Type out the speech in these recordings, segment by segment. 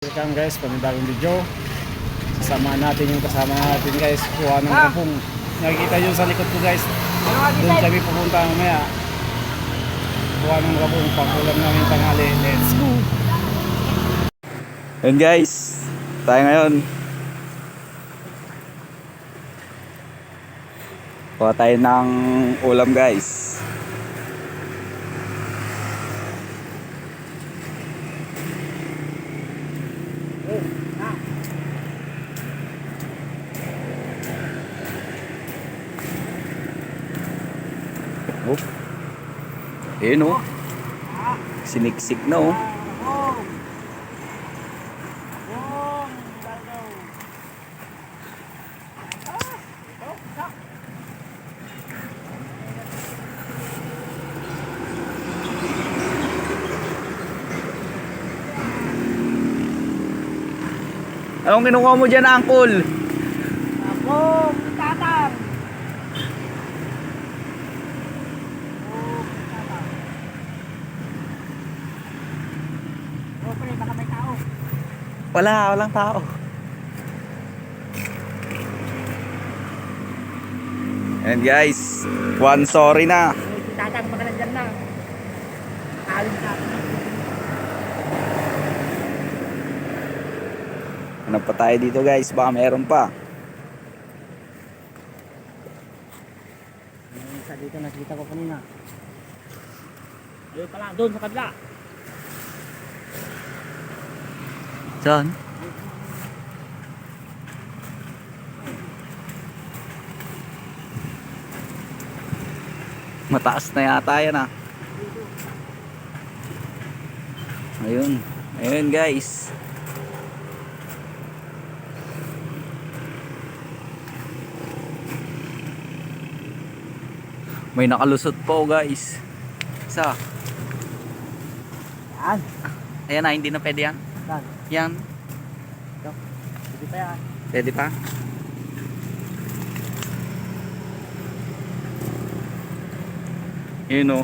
Welcome guys, panibagong video. Sasama natin yung kasama natin guys. Kuha ng kapong. Nakikita nyo sa likod ko guys. Doon kami pupunta mamaya. Kuha ng kapong. Pagkulang namin tanghali. Let's go! Yun guys, tayo ngayon. Kuha tayo ng ulam guys. Oh. Ayun oh. Siniksik na oh. Anong kinukuha mo dyan, Uncle? Ako, tatang. Oh, pre, baka may tao. Walang tao. And guys, one sorry na. Si tatang, baka nandyan na. Alin ka. Ano pa tayo dito guys? Baka meron pa. Isa dito, nakita ko kanina. Ayun pala, doon sa kabila. Saan? Mataas na yata yan ah. Ayun. Ayun guys. May nakalusot po guys. Isa. Yan. Ayan na, hindi na pwede yan. Yan. Yan. Ito. Hindi pa yan. Pwede pa? Yun o.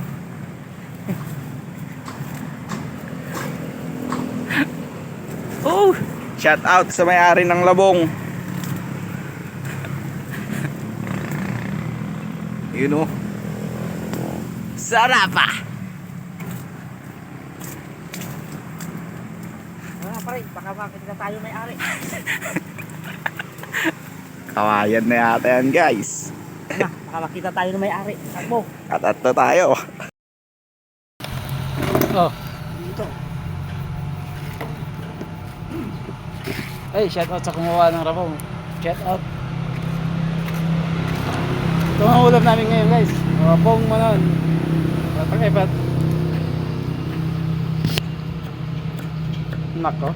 Oh! Shout out sa may-ari ng labong. Yun o. Sarap ah! Wala pare, baka makita tayo may-ari. Kawayan na yata yan guys. Ano, baka makita tayo ng may-ari. Takbo. At na tayo. Oh, Dito. hey, shout out sa kumuha ng rapong. Shout out. Ito ang ulam namin ngayon guys. Rapong manon. Patang-ipat. Nako.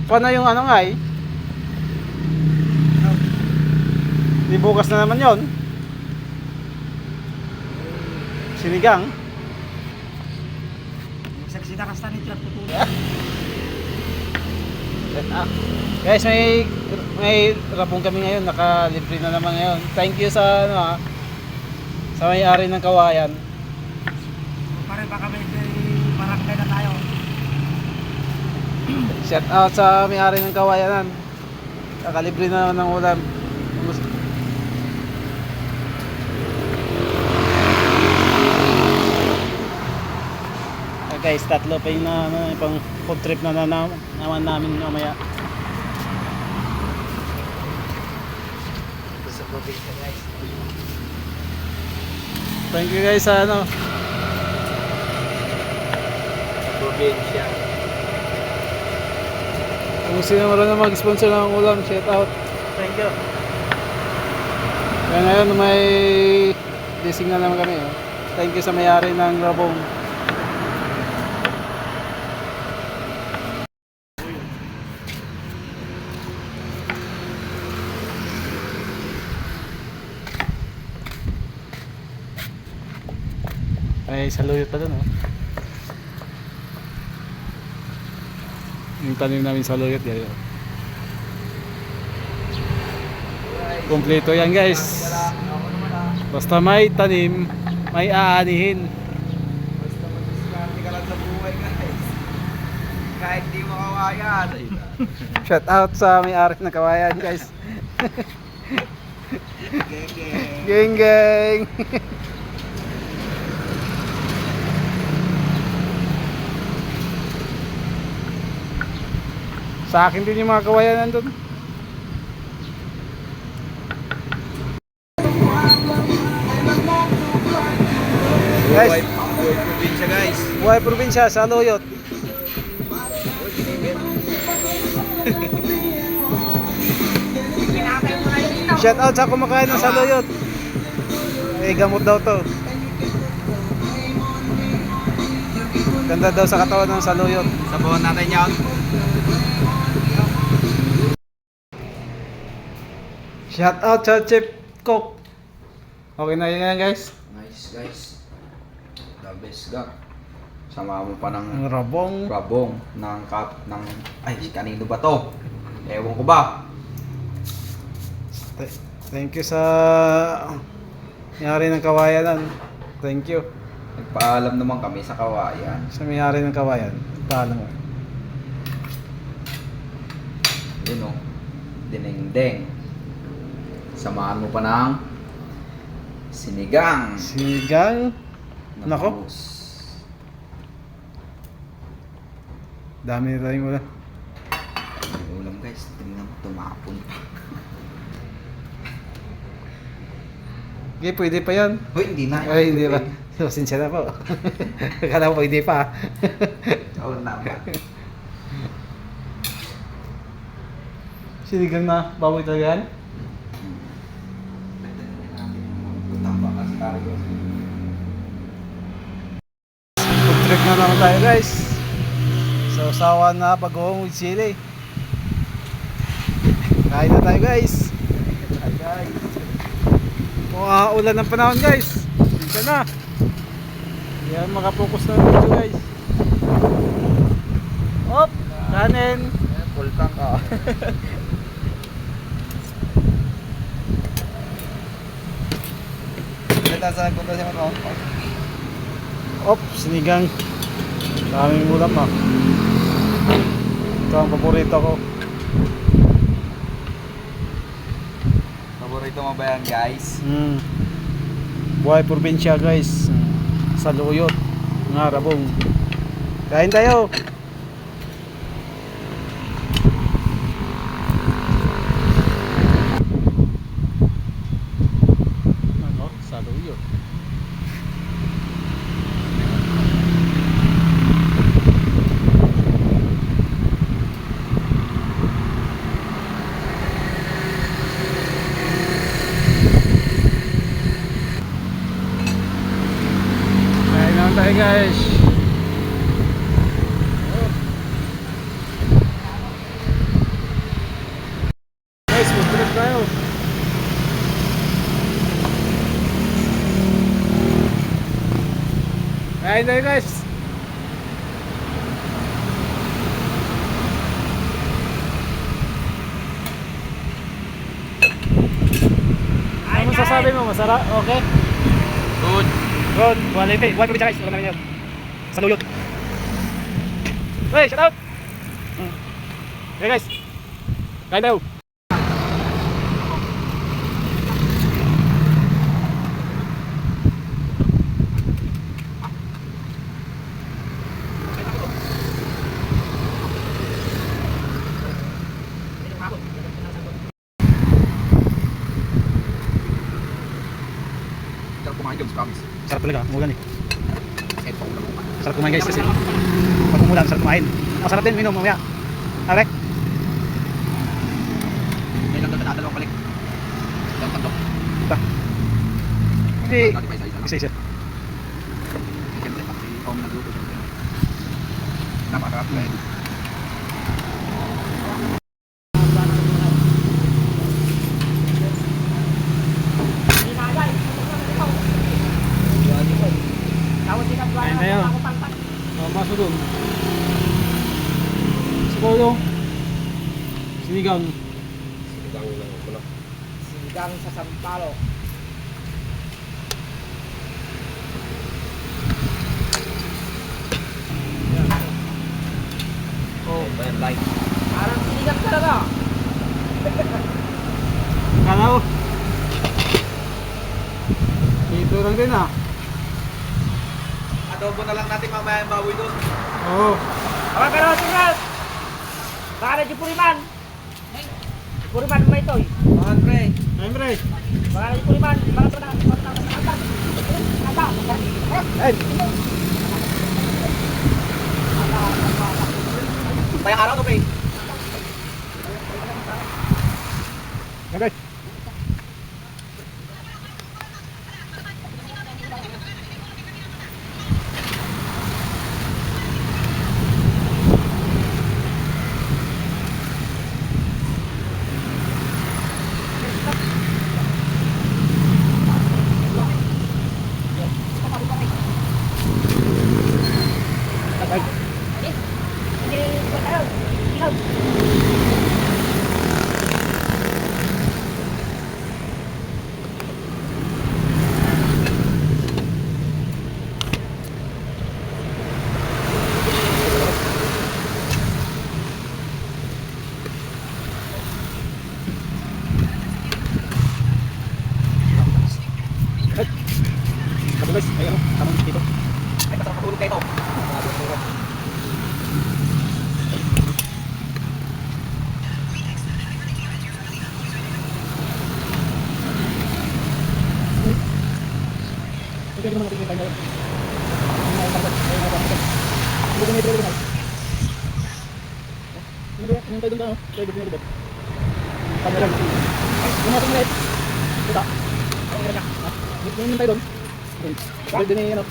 Paano yung ano nga eh? Di bukas na naman yon. Sinigang. Magsagsi na kasta nito at tutulog. Guys, may rapong kami ngayon, nakalibre na naman ngayon. Thank you sa ano sa may-ari ng kawayan. Pare, baka may barangay na tayo. Shout out sa may-ari ng kawayanan. Nakalibre na naman ng ulam. Guys, tatlo pa yung pang food trip na naman namin mamaya. Sa probinsya guys. Thank you guys sa ano. Sa probinsya. Kung sino marunong mag-sponsor ng ulam, shout out. Thank you. Kaya ngayon may blessing na naman kami. Oh. Thank you sa may-ari ng Rabong. Ay, saluyot pa dun oh. Yung tanim namin saluyot yan. Kompleto yan guys. Basta may tanim, may aanihin. Basta mag-discarte ka lang sa buhay guys. Kahit di mo kawayan. Shout out sa may-ari ng kawayan guys. Geng geng. Sa akin din yung mga kawayan nandun. Guys, Buhay probinsya guys. buhay probinsya sa Loyot. Shout out sa kumakain ng saluyot. Eh, gamot daw to. Ganda daw sa katawan ng saluyot. Sabawan natin yan. Shout out sa Chef Cook. Okay na yan guys. Nice guys. The best ga. Sama mo pa Ang ng rabong. rabong ng ng ay kanino ba to? Ewan ko ba. Thank you sa may-ari ng kawayan. Thank you. Nagpaalam naman kami sa kawayan. Sa may-ari ng kawayan. Paalam mo. Yun o. Dinengdeng. Samahan mo pa ng sinigang. Sinigang. na Nako. bangus. Dami na tayong ulan. May ulam guys. Tingnan mo tumapon pa. Okay, pwede pa yan. Hoy, hindi na. Ay, hindi ba? Pasensya na po. Akala ko pwede pa. Oo na ba? Sinigang na baboy talaga yan? Tama kasi tayo. Food trip na naman tayo guys. So, sawa na pag-uong with sili. Kain na tayo guys. Hi guys. Ulan ng panahon guys. Isa na. Yan, makapokus na video guys. Hop! Kanin. Full tank ka. Kita sa punta siya mo. Hop! Sinigang. Daming ulam ah. Ito ang paborito ko. Paborito mo ba yan guys? Buhay probinsya guys. Sa Luyot. Nga rabong. Kain tayo. Ano? Sa Luyot. Kain naman tayo guys. Guys, mag-trip tayo. Kain tayo guys. Ano masasabi mo? Masarap? Okay? Good. Good. Quality. Buhay probinsya guys. Wala namin yun. Sa Luyot. Hey, shout out! Okay guys. Kain tayo. Sarap kumain Jones, promise. Sarap talaga. Umulan eh. Kahit pa ulam mo pa. Sarap kumain guys kasi pag umulan, sarap kumain. Masarap din minom mamaya. Alright? May lang doon dalawang balik. Dalawang tatlo. Ito. Hindi. Dati pa isa-isa. Isa-isa. Siyempre, pati Tom nagluto. Napakarap na eh. Kain tayo. Masuk doon. Sipolo. Sinigang. Sinigang sa Sampalo. Oh. Ayan, light. Parang sinigang talaga. Kalaw. Dito lang din ah. Adobo na lang natin mamaya yung baboy doon. Oo. Apa pero tinggal. Baka na di Puriman. Puriman may toy. Bakit pre? Ayun pre. Baka na di Puriman. Baka na. Ay. Tayang araw to pre. Okay. Sabi guys, ay ano, tamang dito. Ay, masarap matulog kayo ito. Hindi naman natin yung kanya. Hindi naman ito. Yung tayo doon ka, no? Tayo doon yung kanya lang. Yung natin ulit. Kita. Yung tayo doon. Pwede din yung ano.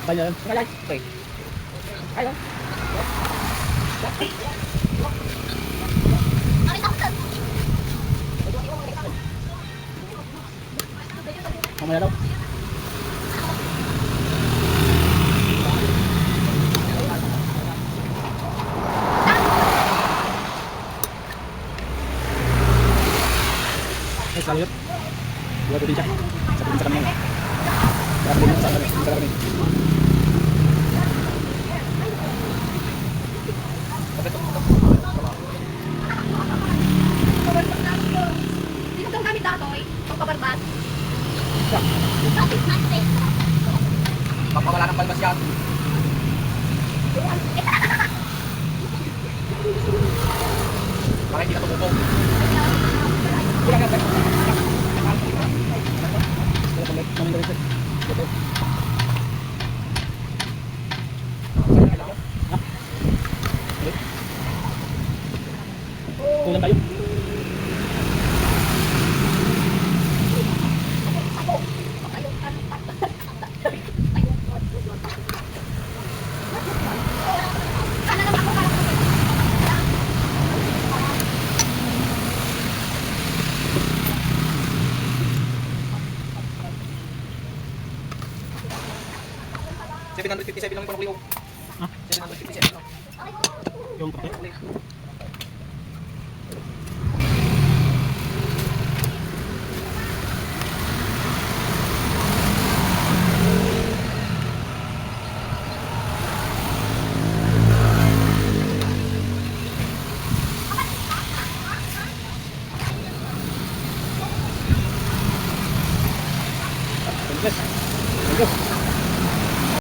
Kanya lang. Kaya okay. Ayo. Mamaya daw. Ay, salut. Dua tuh bincang. Satu bincang kami. Berapa ini? Berapa ini? Berapa ini? Dito kang gamit datoy, pagpabarbad. Ya. Bakit natin? Papawala ng palbas yan. Para hindi ka tumubog. Kulang tayo. $757 lang yung panukli ko. Ha? 757 lang. Yung kape.